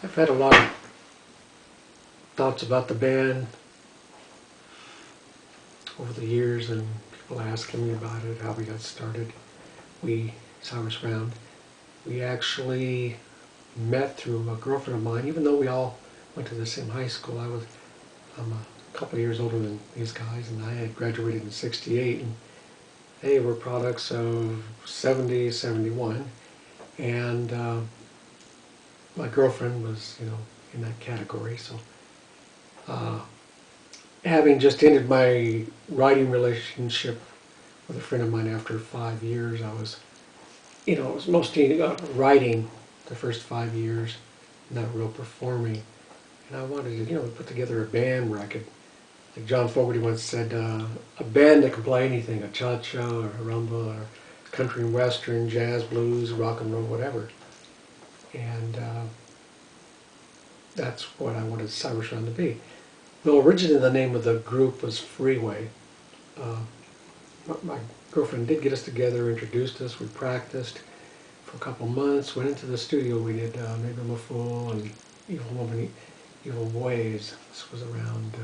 I've had a lot of thoughts about the band over the years, and people asking me about it, how we got started. Cyrus Round, we actually met through a girlfriend of mine, even though we all went to the same high school. I'm a couple of years older than these guys, and I had graduated in '68, and they were products of '70, '71, and my girlfriend was, in that category. So, having just ended my writing relationship with a friend of mine after 5 years, it was mostly writing the first 5 years, not real performing. And I wanted to, put together a band where I could, like John Fogerty once said, a band that can play anything, a cha-cha or a rumba or country and western, jazz, blues, rock and roll, whatever. And that's what I wanted Cyrus Round to be. Well, originally the name of the group was Freeway. My girlfriend did get us together, introduced us, we practiced for a couple months, went into the studio, we did Maybe I'm a Fool and Evil Woman, Evil Ways. This was around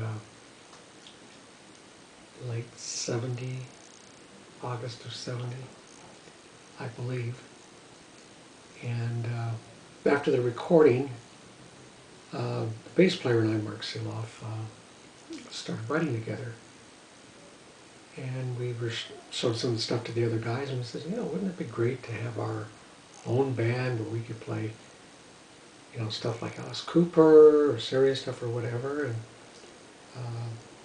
late '70, August of '70, I believe. And after the recording, the bass player and I, Mark Siloff, started writing together. And we showed some stuff to the other guys, and we said, wouldn't it be great to have our own band where we could play, stuff like Alice Cooper or serious stuff or whatever. And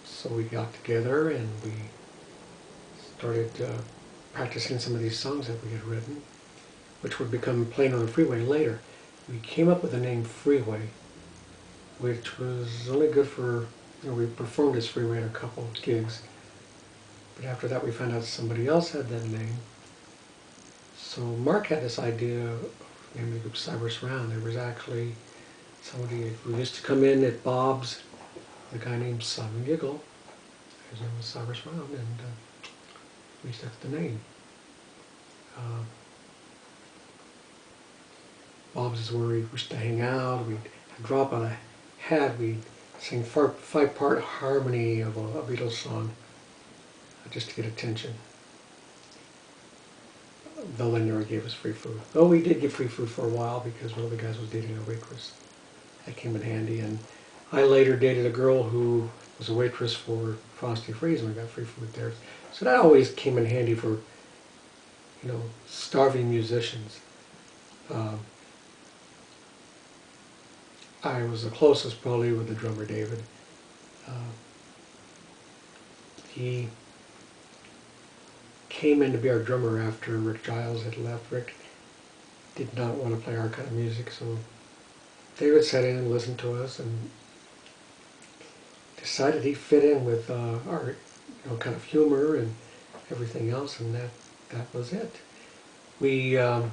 so we got together and we started practicing some of these songs that we had written, which would become Playing on the Freeway later. We came up with the name Freeway, which was only good for, we performed as Freeway in a couple of gigs. But after that we found out somebody else had that name. So Mark had this idea of naming the group Cyrus Round. There was actually somebody who used to come in at Bob's, a guy named Simon Giggle. His name was Cyrus Round, and we stuck the name. Bob's is where we used to hang out. We'd drop on a hat. We'd sing five-part harmony of a Beatles song, just to get attention. Though they never gave us free food. Though we did get free food for a while because one of the guys was dating a waitress. That came in handy. And I later dated a girl who was a waitress for Frosty Freeze, and we got free food there. So that always came in handy for, starving musicians. I was the closest probably with the drummer David. He came in to be our drummer after Rick Giles had left. Rick did not want to play our kind of music, so David sat in and listened to us and decided he fit in with our kind of humor and everything else, and that was it. We around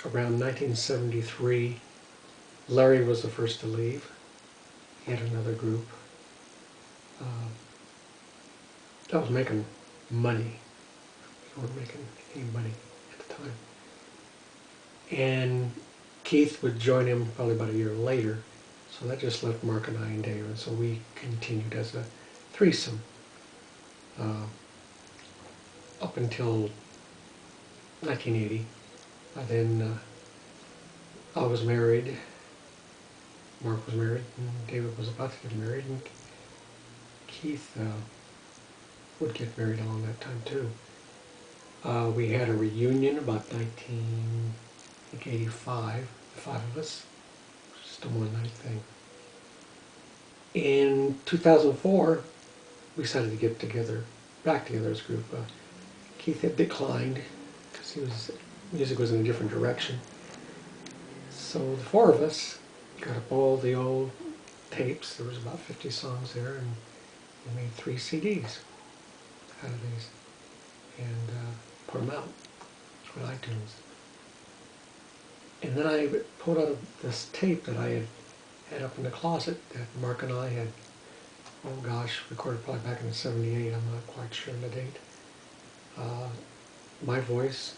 1973, Larry was the first to leave. He had another group. I was making money. We weren't making any money at the time. And Keith would join him probably about a year later. So that just left Mark and I and David. So we continued as a threesome up until 1980. By then I was married, Mark was married, and David was about to get married, and Keith would get married along that time too. We had a reunion about 1985, the five of us, just a one-night thing. In 2004, we decided to get back together as a group. Keith had declined because music was in a different direction. So the four of us got up all the old tapes. There was about 50 songs there, and we made 3 CDs out of these and put them out on iTunes. And then I pulled out this tape that I had up in the closet that Mark and I had, recorded probably back in '78, I'm not quite sure the date. My voice,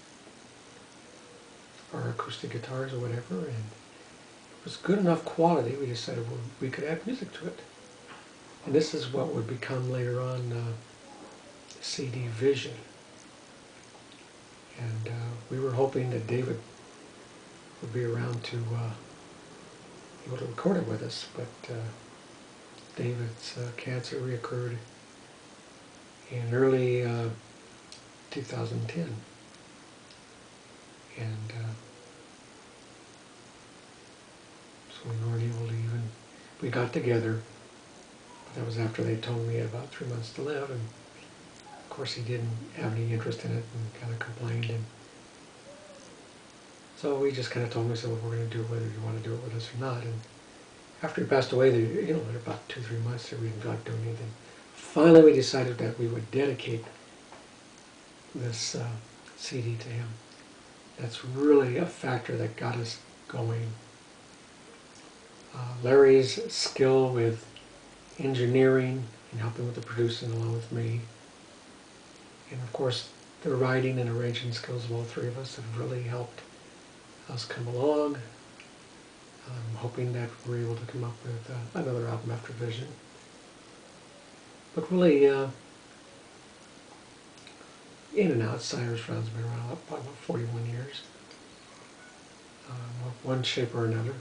our acoustic guitars or whatever, and was good enough quality, we decided we could add music to it. And this is what would become later on CD Vision. And we were hoping that David would be around to be able to record it with us, but David's cancer reoccurred in early 2010. And so we weren't able to even, we got together, but that was after they told me I had about 3 months to live, and of course he didn't have any interest in it and kind of complained. And so we just kind of told him, so we're going to do it whether you want to do it with us or not. And after he passed away, there about 2-3 months that we didn't feel like doing anything. Finally, we decided that we would dedicate this CD to him. That's really a factor that got us going. Larry's skill with engineering and helping with the producing along with me, and of course the writing and arranging skills of all three of us have really helped us come along. I'm hoping that we're able to come up with another album after Vision. But really, In and Out, Cyrus Round's been around about 41 years, one shape or another.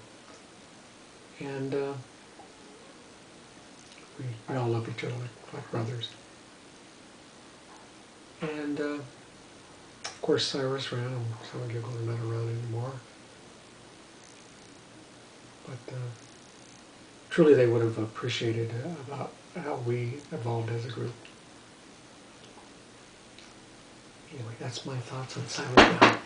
And we all love each other like brothers. And of course Cyrus Round and Simon Giggle are not around anymore. But truly they would have appreciated about how we evolved as a group. Anyway, that's my thoughts on Cyrus Round.